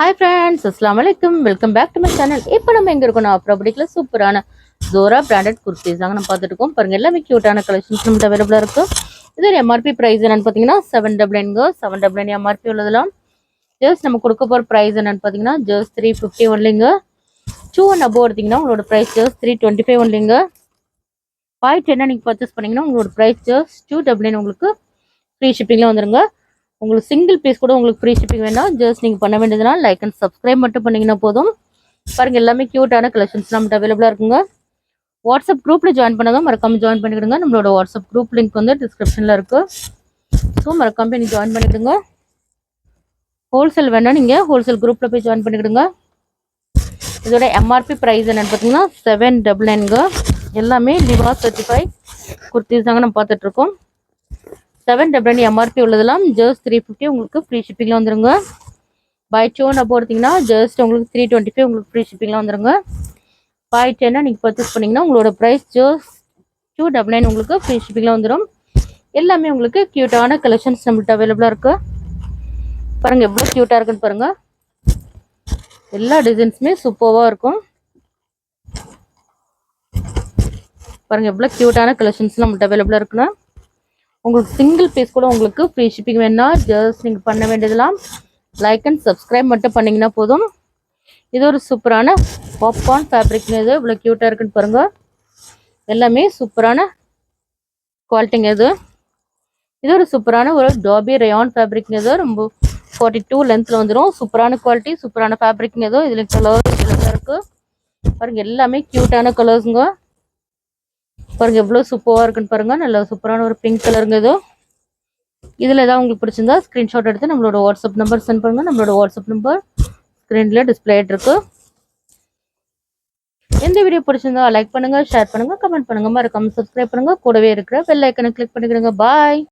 Hi friends, அஸ்ஸலாமு அலைக்கும். Welcome back to my channel. இப்போ நம்ம எங்கே இருக்கோம்? ப்ராப்பர்ட்டிக்கில் சூப்பரான ஜோரா பிராண்டட் குர்த்திஸ் தாங்க நம்ம பார்த்துட்டு இருக்கோம். பாருங்க, எல்லாமே க்யூட்டான கலெக்ஷன்ஸ் நம்மகிட்ட அவைலபிளாக இருக்கும். இது எம்ஆர்பி ப்ரைஸ் என்னன்னு பார்த்தீங்கன்னா 799 799 எம்ஆர்பி உள்ளதெல்லாம். ஜஸ்ட் நம்ம கொடுக்க போகிற ப்ரைஸ் என்னன்னு பார்த்தீங்கன்னா ஜஸ்ட் 350 ஒன்லிங்க. 2 அண்ட் அபோவ் எடுத்தீங்கன்னா உங்களோட ப்ரைஸ் ஜஸ்ட் 325 ஒன்லிங்க. 510 நீங்கள் பர்ச்சேஸ் பண்ணிங்கன்னா உங்களோட ப்ரைஸ் ஜஸ்ட் 299 உங்களுக்கு ஃப்ரீ ஷிப்பிங்கில் வந்துருங்க. உங்களுக்கு சிங்கிள் பீஸ் கூட உங்களுக்கு ஃப்ரீ ஷிப்பிங் வேணாம். ஜஸ்ட் நீங்கள் பண்ண வேண்டியதுனா லைக் அண்ட் சப்ஸ்கிரைப் மட்டும் பண்ணிங்கன்னா போதும். பாருங்கள், எல்லாமே க்யூட்டான கலெக்ஷன்ஸ் நம்மகிட்ட அவைலபிளாக இருக்குங்க. வாட்ஸ்அப் குரூப்பில் ஜாயின் பண்ணதும் மறக்காமல் ஜாயின் பண்ணிக்கிடுங்க. நம்மளோட வாட்ஸ்அப் குரூப் லிங்க் வந்து டிஸ்கிரிப்ஷனில் இருக்குது. ஸோ மறக்காமல் நீங்கள் ஜாயின் பண்ணிக்கிடுங்க. ஹோல்சேல் வேணால் நீங்கள் ஹோல்சேல் குரூப்பில் போய் ஜாயின் பண்ணிக்கிடுங்க. இதோட எம்ஆர்பி ப்ரைஸ் என்னென்னு பார்த்தீங்கன்னா 799. எல்லாமே லிவா சர்டிஃபைட் குர்த்திஸ் தாங்க நம்ம பார்த்துட்ருக்கோம். 799 எம்ஆர்பி உள்ளதெல்லாம் ஜஸ்ட் 350 உங்களுக்கு ஃப்ரீ ஷிப்பிங்கில் வந்துருங்க. பை 2 அண்ட் போகிறீங்கன்னா ஜஸ்ட் உங்களுக்கு 325 உங்களுக்கு ஃப்ரீ ஷிப்பிங்கில் வந்துருங்க. 510 நீங்கள் பர்ச்சேஸ் பண்ணிங்கன்னா உங்களோட ப்ரைஸ் ஜஸ்ட் 299 உங்களுக்கு ஃப்ரீ ஷிப்பிங்கில் வந்துடும். எல்லாமே உங்களுக்கு க்யூட்டான கலெக்ஷன்ஸ் நம்மள்கிட்ட அவைலபிளாக இருக்குது. பாருங்கள் எவ்வளோ க்யூட்டாக இருக்குன்னு பாருங்கள். எல்லா டிசைன்ஸுமே சூப்பராக இருக்கும். பாருங்கள் எவ்வளோ க்யூட்டான கலெக்ஷன்ஸ் நம்மள்கிட்ட அவைலபிளாக இருக்குன்னா. உங்களுக்கு சிங்கிள் பீஸ் கூட உங்களுக்கு ஃப்ரீ ஷிப்பிங் வேணுன்னா ஜஸ்ட் நீங்கள் பண்ண வேண்டியதெல்லாம் லைக் அண்ட் சப்ஸ்கிரைப் மட்டும் பண்ணிங்கன்னா போதும். இது ஒரு சூப்பரான பாப்கார்ன் ஃபேப்ரிக்னு. இது இவ்வளோ க்யூட்டாக இருக்குன்னு பாருங்கள். எல்லாமே சூப்பரான குவாலிட்டிங்க. இது ஒரு சூப்பரான ஒரு டாபி ரயான் ஃபேப்ரிக்னு. இது ரொம்ப 42 லென்த்தில் வந்துடும். சூப்பரான குவாலிட்டி, சூப்பரான ஃபேப்ரிக்னு. இதில் கலர்ஸ் இருக்குது பாருங்கள். எல்லாமே க்யூட்டான கலர்ஸுங்க. பாருங்கள் எவ்வளோ சூப்பராக இருக்குன்னு பாருங்கள். நல்ல சூப்பரான ஒரு பிங்க் கலருங்க. இதில் ஏதாவது உங்களுக்கு பிடிச்சிருந்தா ஸ்க்ரீன்ஷாட் எடுத்து நம்மளோட வாட்ஸ்அப் நம்பர் சென்ட் பண்ணுங்கள். நம்மளோட வாட்ஸ்அப் நம்பர் ஸ்க்ரீனில் டிஸ்பிளே ஆகிட்டு இருக்கு. எந்த வீடியோ பிடிச்சிருந்தா லைக் பண்ணுங்கள், ஷேர் பண்ணுங்கள், கமெண்ட் பண்ணுங்கள், மறக்காமல் சப்ஸ்கிரைப் பண்ணுங்கள். கூடவே இருக்கிற பெல் ஐக்கனை கிளிக் பண்ணிக்கிறேங்க. பாய்.